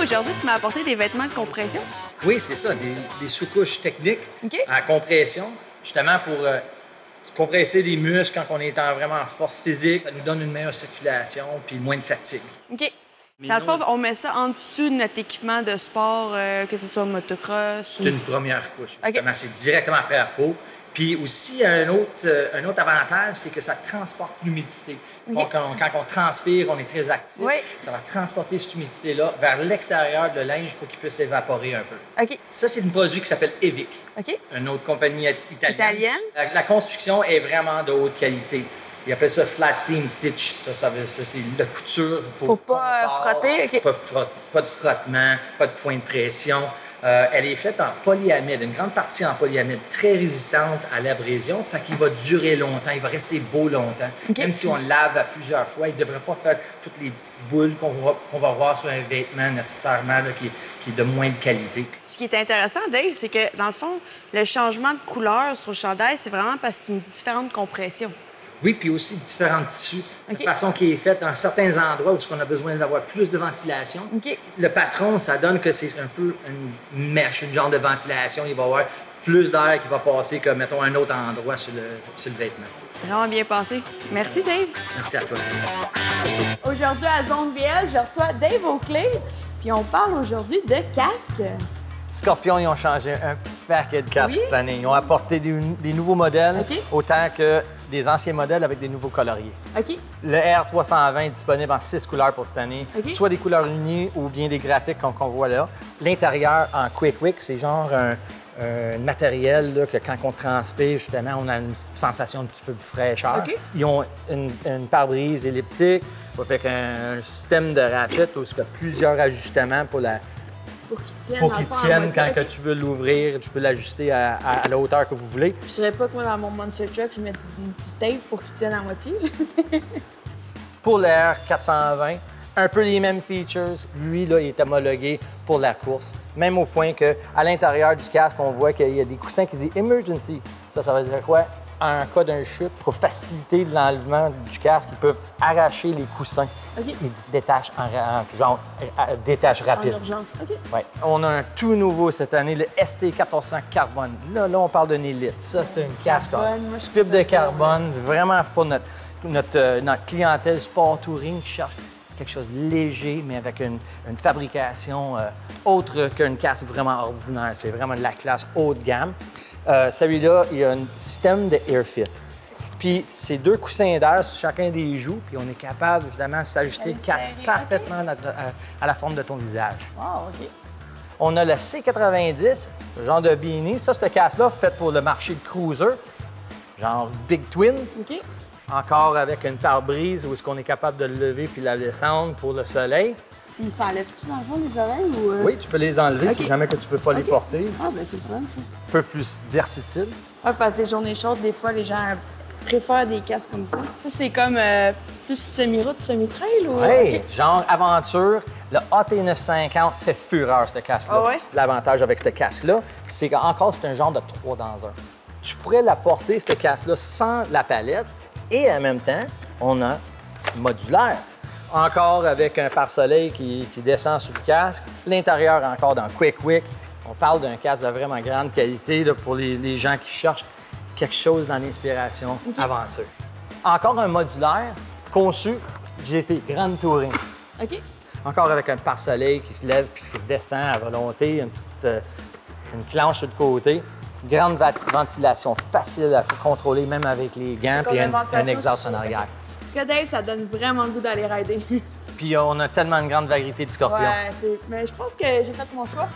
aujourd'hui, tu m'as apporté des vêtements de compression. Oui, c'est ça, des sous-couches techniques OK. en compression, justement pour compresser les muscles quand on est vraiment en force physique. Ça nous donne une meilleure circulation puis moins de fatigue. OK. Mais Dans le fond, on met ça en dessous de notre équipement de sport, que ce soit motocross ou... C'est une première couche. OK. Justement, c'est directement après la peau. Puis aussi, un autre avantage, c'est que ça transporte l'humidité. OK. Donc, quand on transpire, on est très actif. Oui. Ça va transporter cette humidité-là vers l'extérieur de linge pour qu'il puisse s'évaporer un peu. OK. Ça, c'est un produit qui s'appelle Evic, OK. une autre compagnie italienne. Italienne. La construction est vraiment de haute qualité. Ils appellent ça flat seam stitch. Ça c'est de couture Pour pas frotter, OK. Pas de frottement, pas de point de pression. Elle est faite en polyamide, une grande partie en polyamide, très résistante à l'abrasion, fait qu'il va durer longtemps, il va rester beau longtemps. OK. Même si on le lave à plusieurs fois, il ne devrait pas faire toutes les petites boules qu'on va voir sur un vêtement nécessairement là, qui est de moins de qualité. Ce qui est intéressant, Dave, c'est que, dans le fond, le changement de couleur sur le chandail, c'est vraiment parce que c'est une différente compression. Oui, puis aussi différents tissus. OK. De façon qui est faite dans certains endroits où on a besoin d'avoir plus de ventilation. OK. Le patron, ça donne que c'est un peu une mèche, une genre de ventilation. Il va y avoir plus d'air qui va passer que, mettons, un autre endroit sur le vêtement. Vraiment bien passé. Merci, Dave. Merci à toi. Aujourd'hui, à Zone BL, je reçois Dave Oakley, puis on parle aujourd'hui de casque. Scorpion, ils ont changé un paquet de casques Oui? cette année. Ils ont apporté des nouveaux modèles, OK. autant que des anciens modèles avec des nouveaux coloriers. OK. Le R320 est disponible en 6 couleurs pour cette année, OK. soit des couleurs unies ou bien des graphiques comme qu'on voit là. L'intérieur en Quick Wick, c'est genre un matériel là, que quand on transpire, justement, on a une sensation un petit peu de fraîcheur. OK. Ils ont une pare-brise elliptique, ça fait qu'un système de ratchet où il y a plusieurs ajustements pour Pour qu'il tienne quand que tu veux l'ouvrir, tu peux l'ajuster à la hauteur que vous voulez. Je dirais pas que moi, dans mon Monster Truck, je mets du tape pour qu'il tienne à moitié. Pour le R420, un peu les mêmes features. Lui, là, il est homologué pour la course. Même au point qu'à l'intérieur du casque, on voit qu'il y a des coussins qui disent « Emergency ». Ça veut dire quoi? En cas d'un chute, pour faciliter l'enlèvement du casque, ils peuvent arracher les coussins. OK. Ils se détachent détache rapide. En urgence. OK. Ouais. On a un tout nouveau cette année, le ST1400 Carbone. Là, on parle d'un élite. Ça, c'est un casque en Carbone, moi, je trouve fibre ça de beau, carbone, vraiment pour notre clientèle sport touring qui cherche quelque chose de léger, mais avec une fabrication autre qu'un casque vraiment ordinaire. C'est vraiment de la classe haut de gamme. Celui-là, il y a un système de AirFit. Puis, c'est 2 coussins d'air sur chacun des joues, puis on est capable, évidemment, de s'ajuster le casque serrer, parfaitement à la forme de ton visage. Wow, OK. On a le C90, le genre de beanie. Ça, ce casque-là, fait pour le marché de cruiser, genre Big Twin. OK. Encore avec une pare-brise où est-ce qu'on est capable de le lever puis la descendre pour le soleil. Puis, il s'enlève-tu dans le fond des oreilles ou... Oui, tu peux les enlever OK. si jamais que tu ne peux pas les OK. porter. Ah, ben c'est le fun, ça. Un peu plus versatile. Ah, parce que les journées chaudes, des fois, les gens préfèrent des casques comme ça. Ça, c'est comme plus semi-route, semi-trail ou... Hey, OK. genre aventure, le AT950 fait fureur, ce casque-là. Ah ouais? L'avantage avec ce casque-là, c'est qu'encore, c'est un genre de 3 dans 1. Tu pourrais la porter, ce casque-là, sans la palette, et en même temps, on a modulaire. Encore avec un pare-soleil qui descend sur le casque. L'intérieur encore dans Quick Wick. On parle d'un casque de vraiment grande qualité là, pour les gens qui cherchent quelque chose dans l'inspiration aventure. Encore un modulaire conçu GT, Grand Touring. OK. Encore avec un pare-soleil qui se lève puis qui se descend à volonté, une planche sur le côté. Grande ventilation, facile à contrôler même avec les gants, puis un exhaust en arrière. En tout cas, Dave, ça donne vraiment le goût d'aller rider. Puis on a tellement une grande variété de Scorpion. Ouais, mais je pense que j'ai fait mon choix.